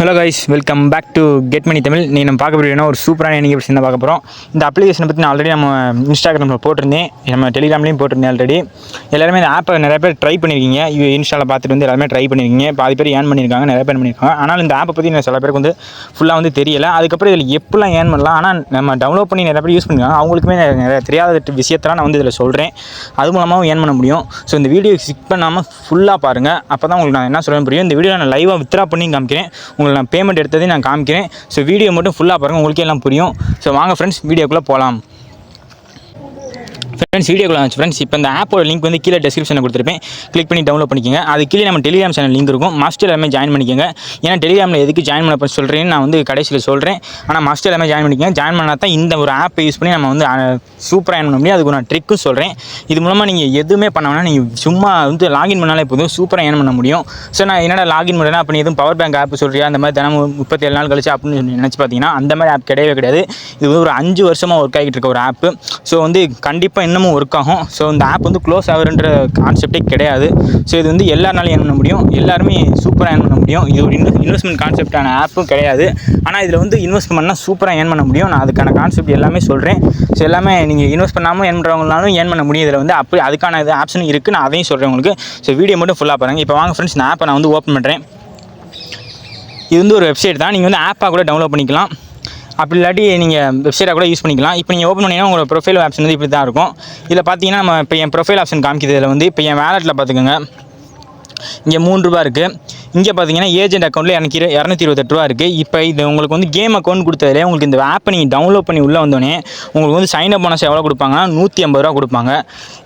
Hello guys, welcome back to get money Tamil. நீ நம்ம பார்க்க போகிறீங்கன்னா ஒரு சூப்பரான நீங்கள் பார்க்க போகிறோம். இந்த அப்ளிகேஷனை பற்றி நான் ஆல்ரெடி நம்ம இன்ஸ்டாகிராமில் போட்டிருந்தேன், நம்ம டெலிகிராம்லேயும் போட்டிருந்தேன். ஆல்ரெடி எல்லாருமே இந்த ஆப்பை நிறைய பேர் ட்ரை பண்ணியிருக்கீங்க. இன்ஸ்டாவில் பார்த்துட்டு வந்து எல்லாருமே ட்ரை பண்ணியிருக்கீங்க. பாதி பேர் ஏர்ன் பண்ணியிருக்காங்க, நிறைய பேர் பண்ணியிருக்காங்க. ஆனால் இந்த ஆப்பை பற்றி சில பேருக்கு வந்து ஃபுல்லாக வந்து தெரியலை. அதுக்கப்புறம் இதில் எப்படிலாம் ஏர்ன் பண்ணலாம், ஆனால் நம்ம டவுன்லோட் பண்ணி நிறைய பேர் யூஸ் பண்ணியிருக்காங்க. அவங்களுக்குமே நிறைய தெரியாத விஷயத்தெல்லாம் நான் வந்து இதில் சொல்கிறேன். அது மூலமாகவும் ஏர்ன் பண்ண முடியும். ஸோ இந்த வீடியோ ஸ்கிப் பண்ணாமல் ஃபுல்லாக பாருங்கள். அப்போ தான் உங்களுக்கு நான் என்ன சொல்கிறேன் புரியும். இந்த வீடியோ நான் லைவாக வித்ரா பண்ணி காமிக்கிறேன். உங்களுக்கு நான் பேமெண்ட் எடுத்ததே நான் காமிக்கிறேன். ஸோ வீடியோ மட்டும் ஃபுல்லாக பாருங்கள், உங்களுக்கே எல்லாம் புரியும். ஸோ வாங்க ஃப்ரெண்ட்ஸ், வீடியோக்குள்ளே போகலாம். ஃப்ரெண்ட்ஸ், வீடியோக்குள்ள வந்துச்சு ஃப்ரெண்ட்ஸ். இப்போ இந்த ஆப்போட லிங்க் வந்து கீழே டிஸ்கிரிப்ஷனில் கொடுத்துருப்பேன். கிளிக் பண்ணி டவுன்லோட் பண்ணிக்கோங்க. அது கீழே நம்ம டெலிகிராம் சேனல் லிங்க் இருக்கும். மஸ்ட் எல்லாமே ஜாயின் பண்ணிக்கோங்க. ஏன்னா டெலிகிராமில் எதுக்கு ஜாயின் பண்ண சொல்கிறேன்னு நான் வந்து கடைசியில் சொல்கிறேன். ஆனால் மஸ்ட் எல்லாமே ஜாயின் பண்ணிக்கோங்க. ஜாயின் பண்ணால் தான் இந்த ஒரு ஆப்பை யூஸ் பண்ணி நம்ம வந்து சூப்பராக ஏர்ன் பண்ண முடியும். அதுக்கு நான் ட்ரிக்கும் சொல்கிறேன். இது மூலமாக நீங்கள் எதுவுமே பண்ண வேணாம், நீங்கள் சும்மா வந்து லாகின் பண்ணாலே போதும், சூப்பராக ஏர்ன் பண்ண முடியும். ஸோ நான் என்னடா லாகின் பண்ணுறேன்னா அப்படி எதுவும் பவர் பேங்க் ஆப் சொல்கிறியா, அந்த மாதிரி தினமும் 37 நாள் கழிச்சு அப்படின்னு நினச்சி பார்த்தீங்கன்னா அந்த மாதிரி ஆப் கிடையவே கிடையாது. இது ஒரு 5 வருஷமாக ஒர்க் ஆகிட்டு இருக்க ஒரு ஆப்பு. ஸோ வந்து கண்டிப்பாக இன்னமும் ஒர்க் ஆகும். ஸோ இந்த ஆப் வந்து க்ளோஸ் ஆகுன்ற கான்செப்டே கிடையாது. ஸோ இது வந்து எல்லாருனாலும் ஏர்ன் பண்ண முடியும், எல்லாருமே சூப்பராக ஏர்ன் பண்ண முடியும். இது ஒரு இன்வெஸ்ட்மெண்ட் கான்செப்டான ஆப்பும் கிடையாது. ஆனால் இதில் வந்து இன்வெஸ்ட் பண்ணால் சூப்பராக ஏர்ன் பண்ண முடியும். நான் அதுக்கான கான்செப்ட் எல்லாமே சொல்கிறேன். ஸோ எல்லாமே நீங்கள் இன்வெஸ்ட் பண்ணாமல் ஏர்ன் பண்ணுறவங்களாலும் ஏர்ன் பண்ண முடியும். இதில் வந்து அப்படி அதுக்கான இது ஆப்ஷன் இருக்குது. நான் அதையும் சொல்கிறேன் உங்களுக்கு. ஸோ வீடியோ மட்டும் ஃபுல்லாக பாருங்கள். இப்போ வாங்க ஃப்ரெண்ட்ஸ், இந்த ஆப்பை நான் வந்து ஓப்பன் பண்ணுறேன். இது வந்து ஒரு வெப்சைட் தான். நீங்கள் வந்து ஆப்பாக கூட டவுன்லோட் பண்ணிக்கலாம். அப்படி இல்லாட்டி நீங்கள் வெப்சைட்டாக கூட யூஸ் பண்ணிக்கலாம். இப்போ நீங்கள் ஓப்பன் பண்ணிங்கன்னா உங்களோட ப்ரொஃபைல் ஆப்ஷன் வந்து இப்படி தான் இருக்கும். இதில் பார்த்தீங்கன்னா நம்ம இப்போ என் ப்ரொஃபைல் ஆப்ஷன் காமிக்குது. இதில் வந்து இப்போ என் வேலெட்டில் பார்த்துக்கோங்க, இங்கே ₹3 இருக்குது. இங்கே பார்த்தீங்கன்னா ஏஜென்ட் அக்கௌண்ட்டில் எனக்கு ₹228 இருக்குது. இப்போ இது உங்களுக்கு வந்து கேம் அக்கௌண்ட் கொடுத்ததுலே உங்களுக்கு இந்த ஆப்பை நீங்கள் டவுன்லோட் பண்ணி உள்ளே வந்தோடனே உங்களுக்கு வந்து சைன் அப் போனஸ் எவ்வளோ கொடுப்பாங்கன்னா ₹150 கொடுப்பாங்க.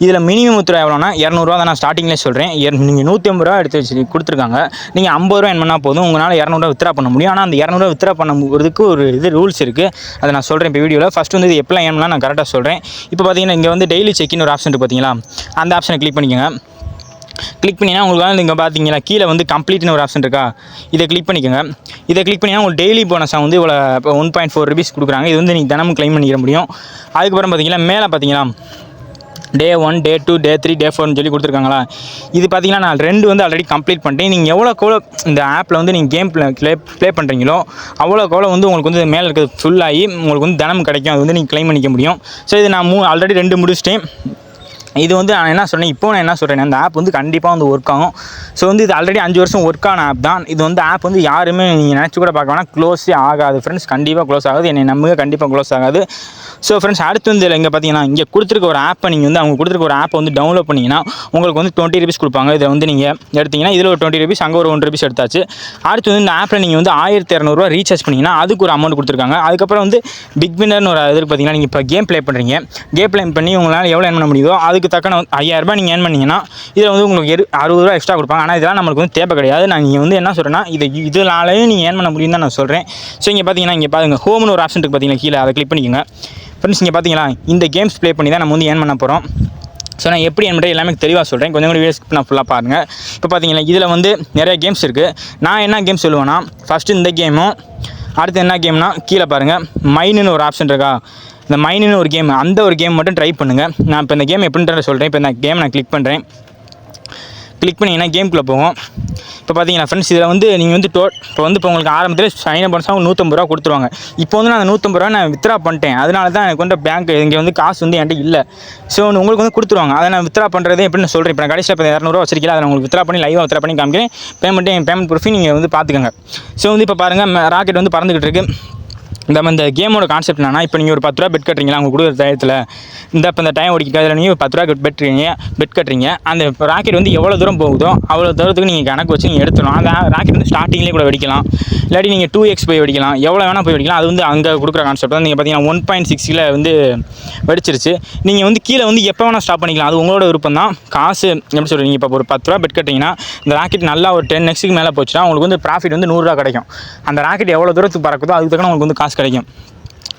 இதில் மினிமம் வித்ரா எவ்வளோனா ₹200 தான். நான் ஸ்டார்டிங்லேயே சொல்கிறேன். நீங்கள் ₹150 எடுத்து வச்சு கொடுத்துருக்காங்க. நீங்கள் ₹50 ஏர்ன் பண்ணால் போதும், உங்களால் ₹200 வித்ரா பண்ண முடியும். ஆனால் அந்த ₹200 வித்ரா பண்ணுறதுக்கு ஒரு ரூல்ஸ் இருக்குது. அதை நான் சொல்கிறேன் இப்போ வீடியோவில். ஃபஸ்ட்டு வந்து இது எப்படிலாம் ஏர்ன் பண்ணலாம் நான் கரெக்டாக சொல்கிறேன். இப்போ பார்த்தீங்கன்னா இங்கே வந்து டெய்லி செக்இன் ஒரு ஆப்ஷன் இருக்குது பார்த்தீங்களா, அந்த ஆப்ஷனை கிளிக் பண்ணிக்கோங்க. கிளிக் பண்ணிங்கன்னா உங்களுக்கு வந்து இங்கே பார்த்தீங்களா கீழே வந்து கம்ப்ளீட்னு ஒரு ஆப்ஷன் இருக்கா, இதை கிளிக் பண்ணிக்கோங்க. இதை கிளிக் பண்ணிங்கன்னா உங்களுக்கு டெய்லி போனஸாக வந்து இவ்வளோ இப்போ ₹1.4 கொடுக்குறாங்க. இது வந்து நீங்கள் தினமும் கிளைம் பண்ணிக்க முடியும். அதுக்கப்புறம் பார்த்தீங்கன்னா மேலே பார்த்தீங்களா Day 1, Day 2, Day 3, Day 4 சொல்லி கொடுத்துருக்காங்களா. இது பார்த்தீங்கன்னா நான் 2 வந்து ஆல்ரெடி கம்ப்ளீட் பண்ணிட்டேன். நீங்கள் எவ்வளோக்கு இந்த ஆப்பில் வந்து நீங்கள் கேம் ப்ளே பண்ணுறீங்களோ அவ்வளோக்கு வந்து உங்களுக்கு வந்து மேலே இருக்கிறது ஃபுல்லாகி உங்களுக்கு வந்து தினமும் கிடைக்கும். அது வந்து நீங்கள் கிளைம் பண்ணிக்க முடியும். ஸோ இது நான் ஆல்ரெடி 2 முடிச்சிட்டேன். இது வந்து நான் என்ன சொன்னேன், இப்போ நான் என்ன சொல்கிறேன், அந்த ஆப் வந்து கண்டிப்பாக வந்து ஒர்க் ஆகும். ஸோ வந்து இது ஆல்ரெடி 5 வருஷம் ஒர்க் ஆன ஆப் தான். இது வந்து ஆப் வந்து யாருமே நீங்கள் நினச்சி கூட பார்க்க வேணாம், க்ளோஸே ஆகாது ஃப்ரெண்ட்ஸ். கண்டிப்பாக க்ளோஸ் ஆகாது, என்னை நம்புங்க, கண்டிப்பாக க்ளோஸ் ஆகாது. ஸோ ஃப்ரெண்ட்ஸ், அடுத்து வந்து இங்கே பார்த்தீங்கன்னா இங்கே கொடுத்துருக்க ஒரு ஆப்பை நீங்கள் வந்து அவங்க கொடுத்துருக்க ஒரு ஆப்பை வந்து டவுன்லோட் பண்ணிங்கன்னா உங்களுக்கு வந்து ₹20 கொடுப்பாங்க. இதை வந்து நீங்கள் எடுத்திங்கன்னா இதில் ஒரு ₹20, அங்கே ஒரு ₹1 எடுத்தாச்சு. அடுத்து வந்து இந்த ஆப்பில் நீங்கள் வந்து ₹1200 ரீசார்ஜ் பண்ணிங்கன்னா அதுக்கு ஒரு அமௌண்ட் கொடுத்துருக்காங்க. அதுக்கப்புறம் வந்து பிக் வின்னர்னு ஒரு இது பார்த்தீங்கன்னா நீங்கள் இப்போ கேம் ப்ளே பண்ணுறீங்க. கேம் ப்ளே பண்ணி உங்களால் எவ்வளோ ஏர்ன் பண்ண முடியுதோ அதுக்கு தக்கன ₹5000 நீங்கள் ஏர்ன் பண்ணிங்கன்னா இதில் வந்து உங்களுக்கு ₹60 எக்ஸ்ட்ரா கொடுப்பாங்க. ஆனால் இதெல்லாம் நம்மளுக்கு வந்து தேவை கிடையாது. நான் நீங்கள் வந்து என்ன சொல்கிறேன்னா இதனாலேயும் நீங்கள் ஏர்ன் பண்ண முடியும் தான் நான் சொல்கிறேன். ஸோ இங்கே பார்த்தீங்கன்னா இங்கே பாருங்கள் ஹோம்னு ஒரு ஆப்ஷன் இருக்குது பார்த்தீங்கன்னா கீழே, அதை கிளிக் பண்ணிக்கோங்க. ஃப்ரெண்ட்ஸ், இங்கே பார்த்தீங்களா இந்த கேம்ஸ் ப்ளே பண்ணி தான் நம்ம வந்து ஏர்ன் பண்ண போகிறோம். ஸோ நான் எப்படி ஏர்ன் பண்ணுறது எல்லாமே தெளிவாக சொல்கிறேன். கொஞ்சம் வீடியோஸ் நான் ஃபுல்லாக பாருங்கள். இப்போ பார்த்தீங்கன்னா இதில் வந்து நிறைய கேம்ஸ் இருக்குது. நான் என்ன கேம் சொல்லுவேன்னா ஃபஸ்ட்டு இந்த கேமும், அடுத்து என்ன கேம்னா கீழே பாருங்கள் மைனுன்னு ஒரு ஆப்ஷன் இருக்கா, இந்த மைனுன்னு ஒரு கேம், அந்த ஒரு கேம் மட்டும் ட்ரை பண்ணுங்கள். நான் இப்போ இந்த கேம் எப்படின்றத சொல்கிறேன். இப்போ இந்த கேம் நான் கிளிக் பண்ணுறேன். கிளிக் பண்ணிங்கன்னா கேமுக்குள்ளே போவோம். இப்போ பார்த்தீங்கன்னா ஃப்ரெண்ட்ஸ், இதில் வந்து நீங்கள் வந்து இப்போ உங்களுக்கு ஆரம்பத்தில் சைன் அப் பண்ணால் ₹150 கொடுத்துருவாங்க. இப்போ வந்து நான் ₹150 நான் வித்ரா பண்ணிட்டேன். அதனால தான் எனக்கு வந்து பேங்க் இங்கே வந்து காசு வந்து என்கிட்ட இல்லை. ஸோ உங்களுக்கு வந்து கொடுத்துருவாங்க. அதை நான் வித்ரா பண்ணுறதே எப்படின்னு நான் சொல்கிறேன். இப்போ நான் கடைசியில் இப்போ ₹200 வச்சிருக்கேன். அதை உங்களுக்கு வித்ரா பண்ணி லைவாக வித்ரா பண்ணி காமிக்கிறேன். பேமெண்ட் ப்ரூஃபி நீங்கள் வந்து பார்த்துக்கோங்க. ஸோ வந்து இப்போ பாருங்கள் ராக்கெட் வந்து பறந்துக்கிட்டு இருக்குது. இந்த கேமோட கான்செப்ட் என்னன்னா, இப்போ நீங்கள் ஒரு ₹10 பெட் கட்டுறீங்களா உங்கள் கொடுக்குற டயத்தில், இப்போ இந்த டைம் ஓடிக்க அதில் நீங்கள் ₹10 பெட் கட்டுறீங்க. அந்த ராக்கெட் வந்து எவ்வளோ தூரம் போகுதோ அவ்வளோ தூரத்துக்கு நீங்கள் கணக்கு வச்சு நீங்கள் எடுத்துடணும். அந்த ராக்கெட் வந்து ஸ்டார்டிங்லேயே கூட வெடிக்கலாம், இல்லாட்டி நீங்கள் 2x போய் வெடிக்கலாம், எவ்வளோ வேணால் போய் வெடிக்கலாம். அது வந்து அங்கே கொடுக்குற கான்செப்ட் தான். நீங்கள் பார்த்தீங்கன்னா 1.6 வந்து வெடிச்சிருச்சு. நீங்கள் வந்து கீழே வந்து எப்போ வேணால் ஸ்டாப் பண்ணிக்கலாம். அது உங்களோட விருப்பம் தான். காசு எப்படி சொல்கிறீங்க, இப்போ ஒரு ₹10 பெட் கட்டிங்கன்னா இந்த ராக்கெட் நல்லா ஒரு 10x மேலே போச்சுன்னா உங்களுக்கு வந்து ப்ராஃபிட் வந்து ₹100 கிடைக்கும். அந்த ராக்கெட் எவ்வளோ தூரத்துக்கு பறக்குதோ அதுக்கு தக்கன உங்களுக்கு வந்து காசு கிடைக்கும்.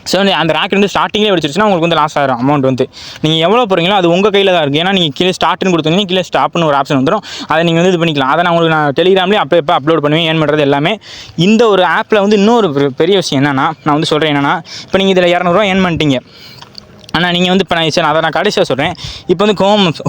ஸோ அந்த ராக்கெட் வந்து ஸ்டார்டிங்லேயே வெடிச்சிருச்சுன்னா உங்களுக்கு வந்து லாஸ் ஆகிடும் அமௌண்ட் வந்து. நீங்கள் எவ்வளோ போகிறீங்களோ அது உங்கள் கையில் தான் இருக்குது. ஏன்னா நீங்கள் கீழே ஸ்டார்ட்னு கொடுத்தீங்கன்னா கீழே ஸ்டாப்னு ஒரு ஆப்ஷன் வந்துடும். அதை நீங்கள் வந்து இது பண்ணிக்கலாம். அதை நான் உங்களுக்கு டெலிகிராம்லேயே அப்போ அப்லோட் பண்ணுவேன் ஏர்ன் பண்ணுறது எல்லாமே. இந்த ஒரு ஆப்பில் வந்து இன்னொரு பெரிய விஷயம் என்னென்னா நான் வந்து சொல்கிறேன் என்னென்னா, இப்போ நீங்கள் இதில் ₹200 ஏர்ன் பண்ணிட்டீங்க. ஆனால் நீங்கள் வந்து இப்போ நான் கடைசியாக சொல்கிறேன். இப்போ வந்து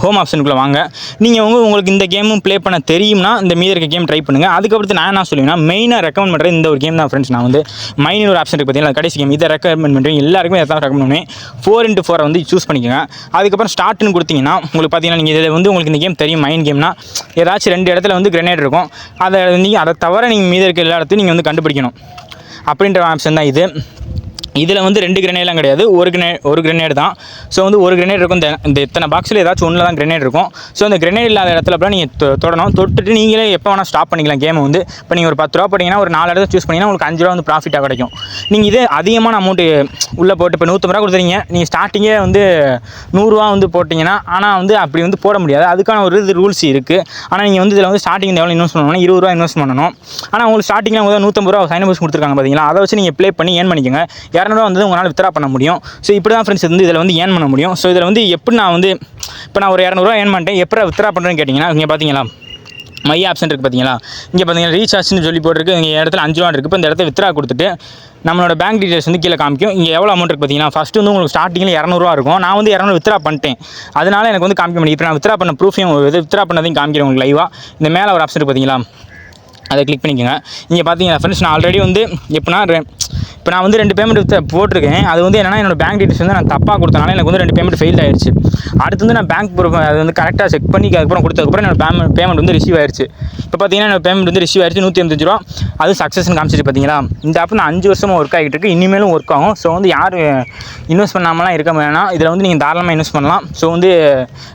ஹோம் ஆப்ஷனுக்குள்ளே வாங்க. நீங்கள் உங்களுக்கு இந்த கேமும் ப்ளே பண்ண தெரியும்னா இந்த மீதி இருக்க கேம் ட்ரை பண்ணுங்கள். அதுக்கப்புறம் நான் என்ன சொல்லுவேன்னா, மெயினாக ரெக்கமெண்ட் பண்ணுறது இந்த ஒரு கேம் தான் ஃப்ரெண்ட்ஸ். நான் வந்து மைனு ஒரு ஆப்ஷன் இருக்குது பார்த்தீங்களா, கடைசி கேம் இதை ரெக்கமெண்ட் பண்ணுறேன். எல்லாருக்குமே எதாவது ரெக்கமெண்ட் பண்ணுவேன். 4x4 வந்து சூஸ் பண்ணிக்கோங்க. அதுக்கப்புறம் ஸ்டார்ட்னு கொடுத்தீங்கன்னா உங்களுக்கு பார்த்தீங்கன்னா, நீங்கள் இதில் வந்து உங்களுக்கு இந்த கேம் தெரியும். மைன் கேம்னா ஏதாச்சும் 2 இடத்துல வந்து கிரெனேட் இருக்கும். அதை தவிர நீங்கள் மீதி இருக்க எல்லா இடத்தையும் நீங்கள் வந்து கண்டுபிடிக்கணும் அப்படின்ற ஆப்ஷன் தான் இது. இதில் வந்து 2 கிரெனேட்லாம் கிடையாது, ஒரு கிரெனேட் தான். ஸோ வந்து ஒரு கிரெனேட் இருக்கும். இந்த இத்தனை பாக்ஸில் ஏதாச்சும் ஒன்றில் தான் கிரெனேட் இருக்கும். ஸோ அந்த கிரெனேட் இல்லாத இடத்துல அப்புறம் நீங்கள் தொடணும். தொட்டுட்டு நீங்களே எப்போ வேணால் ஸ்டாப் பண்ணிக்கலாம் கேமை வந்து. இப்போ நீங்கள் ஒரு 10 ரூபா போட்டிங்கன்னா ஒரு 4 இடத்துல சூஸ் பண்ணிங்கன்னா உங்களுக்கு 5 ரூபா வந்து ப்ராஃபிட்டாக கிடைக்கும். நீங்கள் இதே அதிகமான அமௌண்ட்டு உள்ளே போட்டு இப்போ 150 ரூபா கொடுத்துறீங்க, நீங்கள் ஸ்டார்டிங்கே வந்து 100 ரூபா வந்து போட்டிங்கன்னா, ஆனால் வந்து அப்படி வந்து போட முடியாது. அதுக்கான ஒரு ரூல்ஸ் இருக்குது. ஆனால் நீங்கள் வந்து இதில் வந்து ஸ்டார்டிங் எவ்வளோ இன்வெஸ்ட் பண்ணணும், 20 ரூபா இன்வெஸ்ட் பண்ணணும். ஆனால் உங்களுக்கு ஸ்டார்டிங்கில் வந்து 150 ரூபா சைன் போஸ் கொடுத்துருக்காங்க பார்த்தீங்களா, அதை வச்சு நீங்கள் ப்ளே பண்ணி ஏர்ன் பண்ணிக்கோங்க. 200 ரூபா வந்து உங்களால் வித்ரா பண்ண முடியும். ஸோ இப்படி தான் ஃப்ரெண்ட்ஸ் வந்து இதில் வந்து ஏர்ன் பண்ண முடியும். ஸோ இதில் வந்து எப்படி நான் வந்து இப்போ நான் ஒரு 200 ரூபா ஏர்ன் பண்ணிட்டேன், எப்படி வித்ரா பண்ணுறேன்னு கேட்டிங்கன்னா, இங்கே பார்த்தீங்களா மை ஆப்ஷன் இருக்குது பார்த்தீங்களா, இங்கே பார்த்தீங்கன்னா ரீசார்ஜ்னு சொல்லி போட்டிருக்கு. இங்கே இடத்துல 5 ரூபா இருக்குது. இப்போ இந்த இடத்துல வித்ரா கொடுத்துட்டு நம்மளோட பேங்க் டீட்டெயில்ஸ் வந்து கீழே காமிக்கும். இங்கே எவ்வளோ அமௌண்ட் இருக்குது பார்த்தீங்கன்னா, ஃபஸ்ட்டு வந்து உங்களுக்கு ஸ்டார்டிங்கில் 200 ரூபா இருக்கும். நான் வந்து 200 வித்ரா பண்ணிட்டேன், அதனால எனக்கு வந்து காமிக்க முடியும். இப்போ நான் வித்ரா பண்ண ப்ரூஃபையும் வித்ரா பண்ணதையும் காமிக்கிறேன் உங்களுக்கு லைவாக. இந்த மேலே ஒரு ஆப்ஷன் இருக்குது பார்த்தீங்களா, அதை கிளிக் பண்ணிக்கோங்க. இங்கே பார்த்தீங்கன்னா ஃப்ரெண்ட்ஸ், நான் ஆல்ரெடி வந்து இப்போ நான் வந்து 2 பேமெண்ட் போட்டிருக்கேன். அது வந்து என்னன்னா, என்னோட பேங்க் டீட்டெயில்ஸ் வந்து நான் தப்பாக கொடுத்தனால எனக்கு வந்து 2 பேமெண்ட் ஃபெயில் ஆயிடுச்சு. அடுத்து வந்து நான் பேங்க் ப்ரூஃப் அது வந்து கரெக்டாக செக் பண்ணி அதுக்கப்புறம் கொடுத்ததுக்கப்புறம் என்னோட பேமெண்ட் வந்து ரிசீவ் ஆயிடுச்சு. இப்போ பார்த்தீங்கன்னா என்னோட பேமெண்ட் வந்து ரிசீவ் ஆயிடுச்சு 185 ரூபா. அது சக்ஸஸ்ன்னு காமிச்சிட்டு பார்த்தீங்களா. இந்த ஆப் நான் 5 வருஷமாக ஒர்க் ஆகிட்டு இருக்கு, இனிமேலும் ஒர்க் ஆகும். ஸோ வந்து யார் இன்வெஸ்ட் பண்ணாமலாம் இருக்க வேணாம். இதில் வந்து நீங்கள் தாராளமாக இன்வெஸ்ட் பண்ணலாம். ஸோ வந்து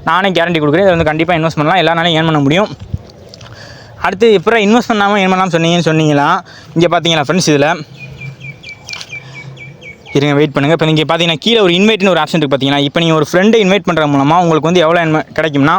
நானே கேரண்டி கொடுக்குறேன், இதில் வந்து கண்டிப்பாக இன்வெஸ்ட் பண்ணலாம், எல்லாராலையும் ஏர்ன் பண்ண முடியும். அடுத்து எப்போ இன்வெஸ்ட் பண்ணாமல் ஏன் பண்ணலாம் சொன்னீங்களா, இங்கே பார்த்தீங்களா ஃப்ரெண்ட்ஸ், இதில் இருங்க வெயிட் பண்ணுங்கள். இப்போ நீங்கள் பார்த்தீங்கன்னா கீழே ஒரு இன்வைட்னு ஒரு ஆப்ஷன் இருக்குது பார்த்தீங்கன்னா. இப்போ நீங்கள் ஒரு ஃப்ரெண்டை இன்வைட் பண்ணுற மூலமாக உங்களுக்கு வந்து எவ்வளோ கிடைக்கும்னா,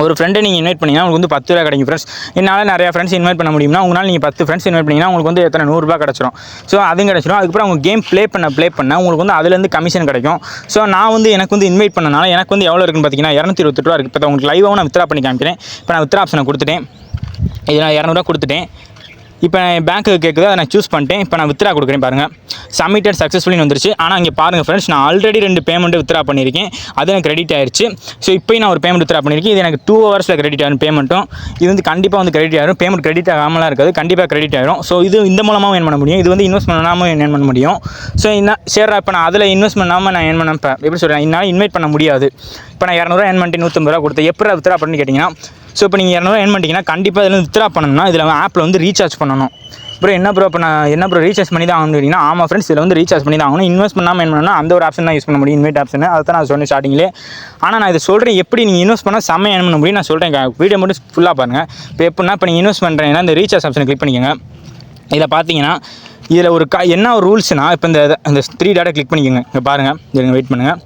ஒரு ஃப்ரெண்டை நீங்கள் இன்வைட் பண்ணிங்கன்னா உங்களுக்கு வந்து 10 ரூபா கிடைக்கும் ஃப்ரெண்ட்ஸ். என்னால் நிறையா ஃப்ரெண்ட்ஸ் இன்வைட் பண்ண முடியும்னா, உங்களால் நீங்கள் 10 ஃப்ரெண்ட்ஸ் இன்வைட் பண்ணிங்கன்னா உங்களுக்கு வந்து எத்தனை 100 ரூபா கிடச்சிரும். ஸோ அதுவும் கிடச்சிரும். அதுக்கப்புறம் அவங்க கேம் ப்ளே பண்ண உங்களுக்கு வந்து அதுலேருந்து கமிஷன் கிடைக்கும். ஸோ நான் வந்து எனக்கு வந்து இன்வைட் பண்ணனால எனக்கு வந்து எவ்வளோ இருக்குன்னு பார்த்தீங்கன்னா 228 ரூபா இருக்குது. இப்போ உங்களுக்கு லைவாகவும் நான் வித்ரா பண்ணி காமிக்கிறேன். இப்போ நான் வித்ரா ஆப்ஷனை கொடுத்துட்டேன். இது நான் 200 ரூபா கொடுத்துட்டேன். இப்போ பேங்க்குக்கு கேட்குது, அதை நான் சூஸ் பண்ணிட்டேன். இப்போ நான் வித்ரா கொடுக்குறேன் பாருங்கள், சப்மிட்டட் சக்ஸஸ்ஃபுல்லின்னு வந்துருச்சு. ஆனால் இங்கே பாருங்கள் ஃப்ரெண்ட்ஸ், நான் ஆல்ரெடி 2 பேமெண்ட்டு வித்ரா பண்ணியிருக்கேன், அது எனக்கு கிரெடிட் ஆயிடுச்சு. ஸோ இப்போயும் நான் ஒரு பேமெண்ட் வித்ரா பண்ணியிருக்கேன், இது எனக்கு 2 ஹவர்ஸில் கிரெடிட் ஆகும் பேமெண்ட்டும். இது வந்து கண்டிப்பாக வந்து கிரெடிட் ஆகிடும். பேமெண்ட் கிரெடிட் ஆகாமலாம் இருக்காது, கண்டிப்பாக கிரெடிட் ஆகிடும். ஸோ இது இந்த மூலமாகவும் ஏர்ன் பண்ண முடியும். இது வந்து இன்வெஸ்ட் பண்ணாமல் ஏர்ன் பண்ண முடியும். ஸோ சரி, இப்போ நான் அதில் இன்வெஸ்ட் பண்ணாமல் நான் ஏர்ன் பண்ண எப்படி சொல்கிறேன், என்னால் இன்வைட் பண்ண முடியாது. இப்போ நான் 200 ரூபா ஏர்ன் பண்ணிட்டு 150 ரூபா கொடுத்தேன். எப்படி வித்ரா பண்ணி கேட்டிங்கன்னா, ஸோ இப்போ நீங்கள் 200 ரூபா ஏர்ன் பண்ணிட்டீங்கன்னா கண்டிப்பாக இதில் வித்ரா பண்ணணும்னா இதில் ஆப்பில் வந்து ரீசார்ஜ் பண்ணணும். ப்ரோ இப்போ நான் ரீசார்ஜ் பண்ணி தான் ஆகணும் கேட்டிங்கன்னா, ஆமாம் ஃப்ரெண்ட்ஸ், இதில் வந்து ரீசார்ஜ் பண்ணி தான் ஆகணும். இன்வெஸ்ட் பண்ணாமல் ஏர்ன் பண்ணணும்னா அந்த ஒரு ஆப்ஷன் தான் யூஸ் பண்ண முடியும், இன்வைட் ஆப்ஷன். அதை தான் நான் சொன்னேன் ஸ்டார்டிங்லேயே. ஆனால் நான் இதை சொல்கிறேன், எப்படி நீங்கள் இன்வெஸ்ட் பண்ணால் செம்ம ஏர்ன் பண்ண முடியும் நான் சொல்கிறேன். வீடியோ மட்டும் ஃபுல்லாக பாருங்கள். இப்போ எப்படின்னா, இப்போ நீங்கள் இன்வெஸ்ட் பண்ணுறீங்கன்னா இந்த ரீசார்ஜ் ஆப்ஷனை கிளிக் பண்ணிக்கோங்க. இதில் பார்த்தீங்கன்னா இதில் ஒரு என்ன ஒரு ரூல்ஸ்னால், இப்போ இந்த 3 டாட்டை கிளிக் பண்ணிக்கோங்க. இங்கே பாருங்கள், இதில் வெயிட் பண்ணுங்கள்.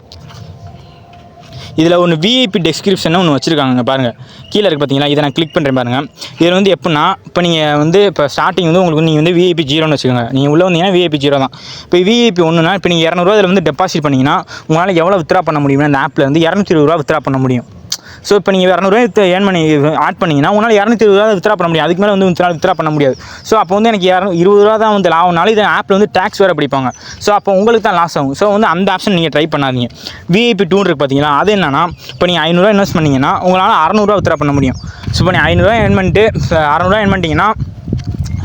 இதில் ஒன்று விஐபி டெஸ்கிரிப்ஷன் ஒன்று வச்சுருக்காங்க பாருங்கள், கீழே இருக்குது பார்த்தீங்களா. இதை நான் கிளிக் பண்ணுறேன் பாருங்கள். இதில் வந்து எப்படின்னா, இப்போ நீங்கள் வந்து இப்போ ஸ்டார்டிங் வந்து உங்களுக்கு நீங்கள் வந்து விஐபி 0ன்னு வச்சுக்கோங்க. நீங்கள் உள்ளே வந்தீங்கன்னா விஐபி 0 தான். இப்போ விஐபி 1னா இப்போ நீங்கள் 200 ரூபா இதில் வந்து டெபாசிட் பண்ணிங்கன்னா உங்களால் எவ்வளோ வித்ரா பண்ண முடியும்னா, அந்த ஆப்பில் வந்து 220 ரூபா வித்ரா பண்ண முடியும். ஸோ இப்போ நீங்கள் 200 ரூபா ஏர்ன் பண்ணி ஆட் பண்ணிங்கன்னா உங்களால் 220 ரூபா வித்ரா பண்ண முடியும். அதுக்கு மேலே வந்து வித்ரா பண்ண முடியாது. ஸோ அப்போ வந்து எனக்கு 20 ரூபா தான் வந்து லாபம்னாலும் இது ஆப்பில் வந்து டேக்ஸ் வேறு பிடிப்பாங்க. ஸோ அப்போ உங்களுக்கு தான் லாஸ் ஆகும். ஸோ வந்து அந்த ஆப்ஷன் நீங்கள் ட்ரை பண்ணாதீங்க. விஐபி 2 இருக்குது பார்த்தீங்களா, அது என்னன்னா, இப்போ நீங்கள் 500 ரூபா இன்வெஸ்ட் பண்ணிங்கன்னா உங்களால் 600 ரூபா வித்ரா பண்ண முடியும். ஸோ இப்போ நீங்கள் 500 ரூபா ஏர்ன் பண்ணிட்டு 600 ரூபா ஏர்ன் பண்ணிட்டீங்கன்னா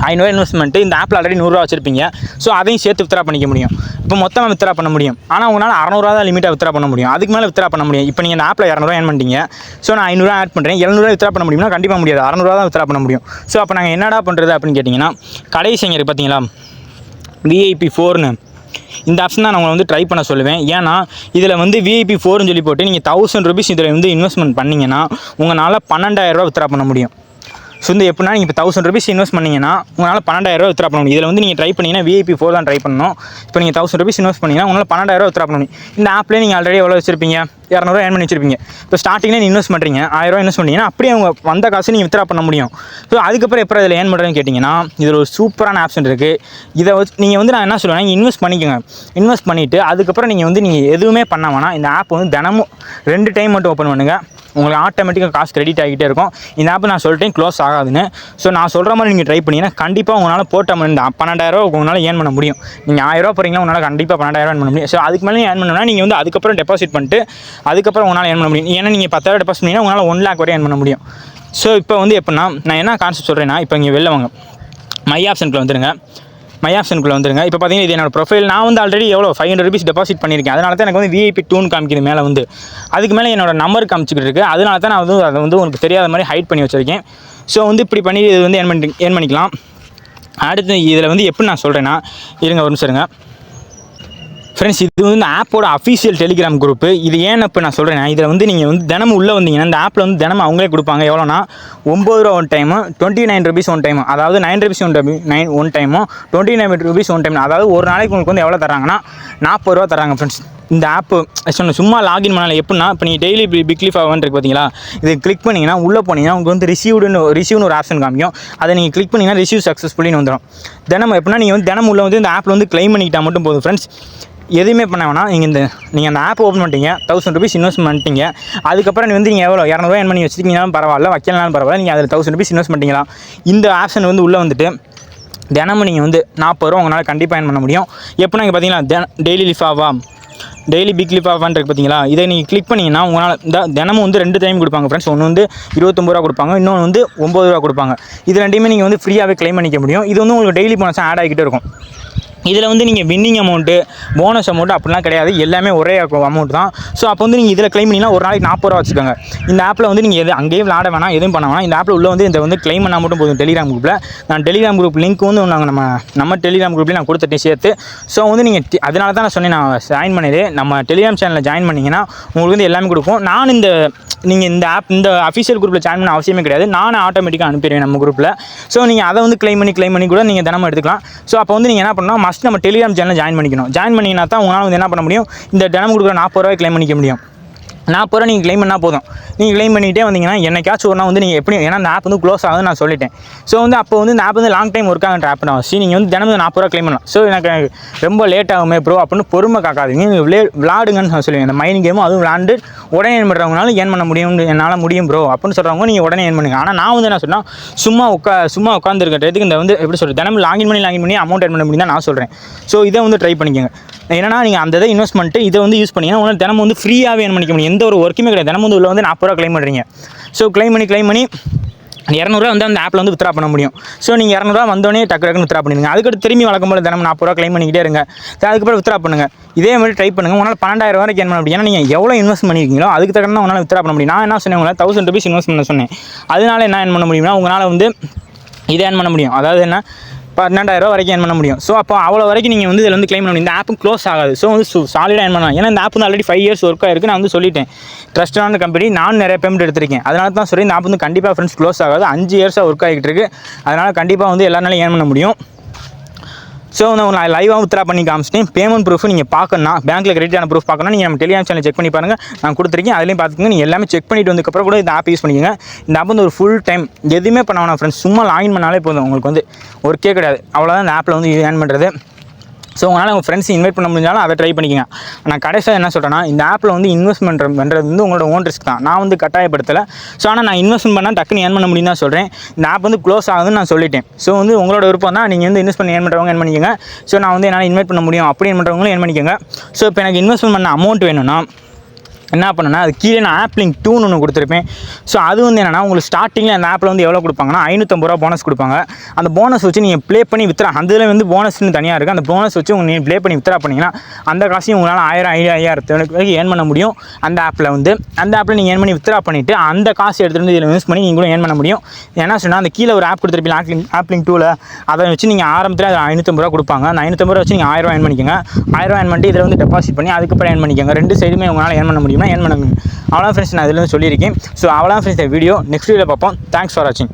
500 ரூபா இன்வெஸ்ட்மெண்ட்டு இந்த ஆப்பில் ஆல்ரெடி 100 ரூபா வச்சிருப்பீங்க. ஸோ அதையும் சேர்த்து வித்ரா பண்ணிக்க முடியும். இப்போ மொத்தமாக வித்ரா பண்ண முடியும். ஆனால் உங்களால் 600 ரூபா தான் லிமிட்டாக வித்ரா பண்ண முடியும். அதுக்கு மேலே வித்ரா பண்ண முடியும். இப்போ நீங்கள் இந்த ஆப்பில் 200 ரூபா ஏர்ன் பண்ணிட்டீங்க. ஸோ நான் 500 ரூபா ஆட் பண்ணுறேன், 700 ரூபா வித்ரா பண்ண முடியும்னா கண்டிப்பாக முடியாது. 600 ரூபா தான் வித்ரா பண்ண முடியும். ஸோ அப்போ நாங்கள் என்னடா பண்ணுறது அப்படின்னு கேட்டிங்கன்னா, கடைசி இருக்குது பார்த்தீங்களா விஐபி 4ன்னு, இந்த ஆப்ஷன் தான் நான் உங்களை வந்து ட்ரை பண்ண சொல்லுவேன். ஏன்னா இதில் வந்து விஐபி 4ன்னு சொல்லி போட்டு நீங்கள் 1000 ரூபீஸ் இதில் வந்து இன்வெஸ்ட்மெண்ட் பண்ணிங்கன்னா உங்களால் 12,000 ரூபா வித்ரா பண்ண முடியும். ஸோ வந்து எப்படின்னா, நீங்கள் இப்போ 1000 ரூபீஸ் இன்வெஸ்ட் பண்ணிங்கன்னா உங்களால் 12,000 ரூபா வித்ரா பண்ண முடியும். இதில் வந்து நீங்கள் ட்ரை பண்ணிங்கன்னா விஐபி 4 தான் ட்ரை பண்ணணும். இப்போ நீங்கள் 1000 ரூபீஸ் இன்வெஸ்ட் பண்ணிங்கன்னா உங்களால் 12,000 ரூபா வித்ரா பண்ண முடியும். இந்த ஆப்லேயே நீங்கள் ஆல்ரெடி எவ்வளோ வச்சிருப்பீங்க, 200 ரூபா ஏர்ன் பண்ணி வச்சிருப்பீங்க. இப்போ ஸ்டார்டிங்கில் நீங்கள் இன்வெஸ்ட் பண்ணுறீங்க, 1000 ரூபா இன்வெஸ்ட் பண்ணிங்கன்னா அப்படியே அவங்க வந்த காசு நீங்கள் வித்ரா பண்ண முடியும். ஸோ அதுக்கப்புறம் எப்போ இதில் ஏர்ன் பண்ணுறதுன்னு கேட்டிங்கன்னா, இதில் ஒரு சூப்பரான ஆப்ஷன் இருக்குது. இதை வச்சு நீங்கள் வந்து நான் என்ன சொல்லுவேன், இன்வெஸ்ட் பண்ணிக்கோங்க. இன்வெஸ்ட் பண்ணிவிட்டு அதுக்கப்புறம் நீங்கள் எதுவுமே பண்ண வேணாம். இந்த ஆப் வந்து தினமும் 2 டைம் மட்டும் ஓப்பன் பண்ணுங்கள். உங்களுக்கு ஆட்டோமேட்டிக்காக காசு கிரெடிட் ஆகிட்டே இருக்கும். இந்த ஆப் நான் சொல்லிட்டேன் க்ளோஸ் ஆகாதுன்னு. ஸோ நான் சொல்கிற மாதிரி நீங்கள் ட்ரை பண்ணிங்கன்னா கண்டிப்பாக உங்களால் போட்ட இந்த 12,000 உங்களால் ஏர்ன் பண்ண முடியும். நீங்கள் 1000 போகிறீங்களா உங்களால் கண்டிப்பாக 12,000 ஏர்ன் பண்ண முடியும். ஸோ அதுக்கு மேலே ஏர்ன் பண்ணணும்னா நீங்கள் வந்து அதுக்கப்புறம் டெபாசிட் பண்ணிட்டு அதுக்கப்புறம் உங்களால் ஏர்ன் பண்ண முடியும். ஏன்னா நீங்கள் 10,000 டெபாசிட் பண்ணிங்கன்னா உங்களால் 1 lakh வரை ஏர்ன் பண்ண முடியும். ஸோ இப்போ வந்து எப்படின்னா நான் என்ன கான்செப்ட் சொல்கிறேன்னா, இப்போ இங்கே வெளில வாங்க, மை ஆப்ஷனுக்குள்ள வந்துடுங்க. இப்போ பார்த்தீங்கன்னா இது என்னோட ப்ரொஃபைல். நான் வந்து ஆல்ரெடி எவ்வளோ 500 rupees டெபாசிட் பண்ணியிருக்கேன். அதனால தான் எனக்கு வந்து VIP 2 காமிக்குது மேலே வந்து. அதுக்கு மேலே என்னோட நம்பர் காமிச்சிக்கிட்டு இருக்குது. அதனால தான் நான் வந்து அதை வந்து உங்களுக்கு தெரியாத மாதிரி ஹைட் பண்ணி வச்சுருக்கேன். ஸோ வந்து இப்படி பண்ணி இது வந்து ஏர்ன் பண்ணிக்கலாம். அடுத்து இதில் வந்து எப்படி நான் சொல்கிறேன்னா, இருங்க ஒரு நிமிஷம் இருங்க ஃப்ரெண்ட்ஸ். இது வந்து இந்த ஆப்போட அஃபீஷியல் டெலிகிராம் குரூப்பு. இது ஏன் இப்போ நான் சொல்கிறேன், இதில் வந்து நீங்கள் வந்து தினமும் உள்ளே வந்தீங்கன்னா இந்த ஆப்பில் வந்து தினமும் அவங்களே கொடுப்பாங்க. எவ்வளோனா 9 ரூபா one time, 29 rupees one time, அதாவது 9 rupees ஒன் டைமும் 29 rupees ஒன் டைம். அதாவது ஒரு நாளைக்கு உங்களுக்கு வந்து எவ்வளோ தராங்கன்னா 40 ரூபா தராங்க ஃப்ரெண்ட்ஸ். இந்த ஆப்பு சும்மா லாகின் பண்ணால எப்படின்னா, இப்போ நீங்கள் டெய்லி பிக்லி ஃபாவன் இருக்குது பார்த்தீங்களா, இது கிளிக் பண்ணிங்கன்னா உள்ளே போனீங்கன்னா உங்களுக்கு வந்து ரிசீவ்னு ஒரு ஆப்ஷன் காமிக்கும். அதை நீங்கள் கிளிக் பண்ணிங்கன்னா ரிசீவ் சக்ஸஸ்ஃபுல்லின்னு வந்துடும். தினமும் எப்படின்னா நீங்கள் வந்து தினமும் உள்ளே வந்து இந்த ஆப்பில் வந்து கிளைம் பண்ணிக்கிட்டால் மட்டும் போதும் ஃப்ரெண்ட்ஸ். எதுவுமே பண்ண வேணாம். நீங்கள் அந்த ஆப் ஓப்பன் பண்ணிட்டீங்க, 1000 rupees இன்வெஸ்ட் பண்ணிட்டீங்க. அதுக்கப்புறம் நீங்கள் எவ்வளோ 200 ஏர்ன் பண்ணி வச்சுருக்கீங்கனாலும் பரவாயில்ல, வைக்கலனாலும் பரவாயில்ல, நீங்கள் அதில் 1000 rupees இன்வெஸ்ட் பண்ணிட்டீங்களா, இந்த ஆப்ஷன் வந்து உள்ளே வந்துட்டு தினமும் நீங்கள் வந்து 40 ரூபா உங்களால் கண்டிப்பாக ஏர்ன் பண்ண முடியும். எப்படின்னா இங்கே பார்த்தீங்களா டெய்லி பிக் லிஃபாவான் இருக்குது பார்த்தீங்களா, இதை நீங்கள் கிளிக் பண்ணிங்கன்னா உங்களால் தினமும் வந்து 2 டைம் கொடுப்பாங்க ஃப்ரெண்ட்ஸ். ஒன்று வந்து 29 ரூபா கொடுப்பாங்க, இன்னொன்று வந்து 9 ரூபா கொடுப்பாங்க. இது ரெண்டையுமே நீங்கள் வந்து ஃப்ரீயாகவே கிளைம் பண்ணிக்க முடியும். இது வந்து உங்களுக்கு டெய்லி போனஸாக ஆட் ஆகிக்கிட்டே இருக்கும். இதில் வந்து நீங்கள் வின்னிங் அமௌண்ட்டு, போனஸ் அமௌண்ட்டு அப்படிலாம் கிடையாது, எல்லாமே ஒரே அமௌண்ட் தான். ஸோ அப்போ வந்து நீங்கள் இதில் கிளைம் பண்ணிங்கன்னா ஒரு நாளைக்கு 40 ரூபா வச்சுக்கோங்க. இந்த ஆப்பில் வந்து நீங்கள் அங்கேயே விளாட வேணாம், எதுவும் பண்ண வேணாம். இந்த ஆப்பில் உள்ள வந்து இந்த வந்து கிளைம் பண்ணால் மட்டும் போதும். டெலிகிராம் குரூப்பில் நான் டெலிகிராம் குரூப் லிங்க் வந்து நாங்கள் நம்ம டெலிகிராம் குரூப்லேயும் நான் கொடுத்துட்டேன் சேர்த்து. ஸோ வந்து நீங்கள் அதனால தான் நான் சொன்னேன், நான் ஜாயின் பண்ணிடு நம்ம டெலிகிராம் சேனலில் ஜாயின் பண்ணிங்கன்னா உங்களுக்கு வந்து எல்லாமே கொடுக்கும். நான் நீங்கள் இந்த அஃபிஷியல் குரூப்பில் ஜாயின் பண்ண அவசியமே கிடையாது, நானும் ஆட்டோமேட்டிக்காக அனுப்பிடுவேன் நம்ம குரூப்பில். ஸோ நீங்கள் அதை வந்து கிளைம் பண்ணி கூட நீங்கள் தினமும் எடுத்துக்கலாம். ஸோ அப்போ வந்து நீங்கள் என்ன பண்ணணும், மஸ்ட் நம்ம டெலிகிராம் சேனலில் ஜாயின் பண்ணிங்கன்னா தான் உங்களால் வந்து என்ன பண்ண முடியும், இந்த தினமும் கொடுக்குற 40 ரூபாய் கிளைம் பண்ணிக்க முடியும். 40 ரூபா நீங்கள் கிளைம் பண்ணால் போதும். நீங்கள் கிளைம் பண்ணிகிட்டே வந்தீங்கன்னா என்னைக்காச்சும் ஒரு நாள் வந்து நீங்கள் எப்படி, ஏன்னா இந்த ஆப் வந்து க்ளோஸ் ஆகுதுன்னு நான் சொல்லிட்டேன். ஸோ வந்து அப்போ வந்து இந்த ஆப் வந்து லாங் டைம் ஒர்க் ஆகிற ஆப் தான். நீங்கள் வந்து தினமும் 40 ரூபா கிளைம் பண்ணலாம். ஸோ எனக்கு ரொம்ப லேட் ஆகுமே ப்ரோ அப்படின்னு பொறுமை காக்காதீங்க, நீங்கள் விளாடுங்கன்னு நான் சொல்லுவேன். இந்த மைனிங் கேமும் அதுவும் விளாண்டு உடனே ஏர்ன் பண்ணுறவங்களால ஏர்ன் பண்ண முடியும், என்னால் முடியும் ப்ரோ அப்படின்னு சொல்கிறவங்க நீங்கள் உடனே ஏர்ன் பண்ணுங்க. ஆனால் நான் வந்து என்ன சொன்னால், சும்மா உட்காந்துருக்கிறதுக்கு இந்த வந்து எப்படி சொல்கிறது, தினமும் லாகின் பண்ணி அமௌண்ட் ஏர்ன் பண்ண முடியும் தான் நான் சொல்கிறேன். ஸோ இதை வந்து ட்ரை பண்ணிக்கோங்க. ஏன்னா நீங்கள் அந்த இதை இன்வெஸ்ட்மெண்ட்டு இதை வந்து யூஸ் பண்ணிங்கன்னா உங்களால் தினமும் வந்து ஃப்ரீயாகவே ஏர்ன் பண்ணிக்க முடியும். எந்த ஒரு ஒர்க்குமே கிடையாது. தினமும் வந்து உள்ள வந்து 40 ரூபா கிளைம் பண்ணுறீங்க. ஸோ கிளைம் பண்ணி 200 ரூபா வந்து அந்த ஆப்பில் வந்து வித்ரா பண்ண முடியும். ஸோ நீங்கள் 200 ரூபா வந்தோடனே டக்குன்னு வித்ரா பண்ணிடுங்க. அதுக்கடுத்து திரும்பி வழக்கம் போல தினமும் 40 ரூபா கிளைம் பண்ணிக்கிட்டே இருங்க. அதுக்கப்புறம் வித்ரா பண்ணுங்கள். இதே மாதிரி ட்ரை பண்ணுங்கள். உங்களால் 12,000 வரைக்கும் ஏர்ன் பண்ண முடியும். ஏன்னா நீங்கள் எவ்வளோ இன்வெஸ்ட் பண்ணியிருக்கீங்களோ அதுக்கு தகுந்த உங்களால் வித்ரா பண்ண முடியும். நான் என்ன சொன்னேன், உங்களால் 1000 rupees இன்வெஸ்ட் பண்ண சொன்னேன். அதனால என்ன ஏர்ன் பண்ண முடியும்னா, உங்களால் வந்து இதை ஏர்ன் பண்ண முடியும். அதாவது என்ன, 12,000 ரூபா வரைக்கும் ஏர்ன் பண்ண முடியும். ஸோ அப்போ அவ்வளோ வரைக்கும் நீங்கள் வந்து இதில் வந்து கிளைம் பண்ண முடியும். இந்த ஆப்பும் க்ளோஸ் ஆகாது. ஸோ வந்து சாலிடாக ஏர்ன் பண்ணலாம். ஏன்னா இந்த ஆப் வந்து ஆல்ரெடி 5 years ஒர்க் ஆகிருக்கு. நான் வந்து சொல்லிட்டேன், ட்ரஸ்டான கம்பெனி, நான் நிறைய பேமெண்ட் எடுத்திருக்கேன். அதனால தான் சொல்லி இந்த ஆப் வந்து கண்டிப்பாக ஃப்ரெண்ட்ஸ் க்ளோஸ் ஆகாது. 5 years ஒர்க் ஆகிட்டு இருக்குது. அதனால் கண்டிப்பாக வந்து எல்லாருனாலும் ஏர்ன் பண்ண முடியும். ஸோ நான் லைவாக வித்ரா பண்ணி காமிச்சிட்டேன். பேமெண்ட் ப்ரூஃப் நீங்கள் பார்க்கணும்னா, பேங்க்கில் கிரெடிட்டான ப்ரூஃப் பார்க்கணும், நீங்கள் நம்ம டெலிகிராம் சேனல் செக் பண்ணி பாருங்கள். நான் கொடுத்துருக்கேன், அதுலேயும் பார்த்துக்கங்க. நீங்கள் எல்லாமே செக் பண்ணிட்டு வந்ததுக்கப்புறம் கூட இந்த ஆப் யூஸ் பண்ணிக்கோங்க. இந்த ஆப் வந்து ஒரு ஃபுல் டைம் எதுவுமே பண்ண வேணாம் ஃப்ரெண்ட்ஸ். சும்மா லாகின் பண்ணாலே போதும், உங்களுக்கு வந்து ஒர்க்கே கிடையாது. அவ்வளோதான் இந்த ஆப்பில் வந்து ஏர்ன் பண்ணுறது. ஸோ உங்களால் உங்கள் ஃப்ரெண்ட்ஸ் இன்வைட் பண்ண முடிஞ்சாலும் அதை ட்ரை பண்ணிக்கோங்க. நான் கடைசியாக என்ன சொல்கிறேன்னா, இந்த ஆப்பில் வந்து இன்வெஸ்ட்மெண்ட் பண்ணுறது வந்து உங்களோட ஓன் ரிஸ்க் தான். நான் வந்து கட்டாயப்படுத்தலை. ஸோ ஆனால் நான் இன்வெஸ்ட்மெண்ட் பண்ணால் டக்குன்னு ஏர்ன் பண்ண முடியும் தான் சொல்கிறேன். இந்த ஆப் வந்து க்ளோஸ் ஆகுதுன்னு நான் சொல்லிட்டேன். ஸோ வந்து உங்களோட விருப்பம் தான். நீங்கள் வந்து இன்வெஸ்ட் பண்ணி ஏர்ன் பண்ணுறவங்க ஏர்ன் பண்ணிக்கோங்க. ஸோ நான் வந்து என்னால் இன்வைட் பண்ண முடியும் அப்படி ஏர்ன் பண்ணுறவங்களும் ஏர்ன் பண்ணிக்கோங்க. ஸோ இப்போ எனக்கு இன்வெஸ்ட்மெண்ட் பண்ண அமௌண்ட் வேணும்னா என்ன பண்ணேன்னா, அது கீழே நான் ஆப் லிங்க் 2ன்னு ஒன்று கொடுத்துருப்பேன். ஸோ அது வந்து என்னென்னா, உங்களுக்கு ஸ்டார்டிங்கில் அந்த ஆப்பில் வந்து எவ்வளோ கொடுப்பாங்கன்னா 550 ரூபா போனஸ் கொடுப்பாங்க. அந்த போனஸ் வச்சு நீங்கள் ப்ளே பண்ணி வித்ரா, அதில் வந்து போனஸ்னு தனியாக இருக்குது. அந்த போனஸ் வச்சு நீங்கள் ப்ளே பண்ணி வித்ரா பண்ணிங்கன்னா அந்த காசையும் உங்களால் 1000 வரைக்கும் ஏர்ன் பண்ண முடியும். அந்த ஆப்பில் நீங்கள் ஏர்ன் பண்ணி வித்ரா பண்ணிவிட்டு அந்த காசு எடுத்துகிட்டு வந்து இதில் இன்வெஸ்ட் பண்ணி நீங்களும் ஏர்ன் பண்ண முடியும். ஏன்னா சொன்னால் அந்த கீழே ஒரு ஆப் கொடுத்துருப்பீங்க, ஆப் லிங்க் 2ல். அதை வச்சு நீங்கள் ஆரம்பத்தில் அது 550 ரூபா கொடுப்பாங்க. அந்த 550 ரூபா வச்சு நீங்கள் 1000 ஏர்ன் பண்ணிக்கோங்க. 1000 ஏர்ன் பண்ணிட்டு இதில் வந்து டெபாசிட் பண்ணி அதுக்கப்புறம் ஏர்ன் பண்ணிக்கோங்க. 2 சைடுமே உங்களால் ஏர்ன் பண்ண முடியும்னா ஏர்ன் பண்ண முடியும். அவ்வளோ ஃப்ரெண்ட்ஸ், நான் இதில் வந்து சொல்லியிருக்கேன். ஸோ அவ்வளோ ஃப்ரெண்ட்ஸ், இந்த வீடியோ நெக்ஸ்ட் வீடியோவில் பார்ப்போம். தேங்க்ஸ் ஃபார் வாட்சிங்.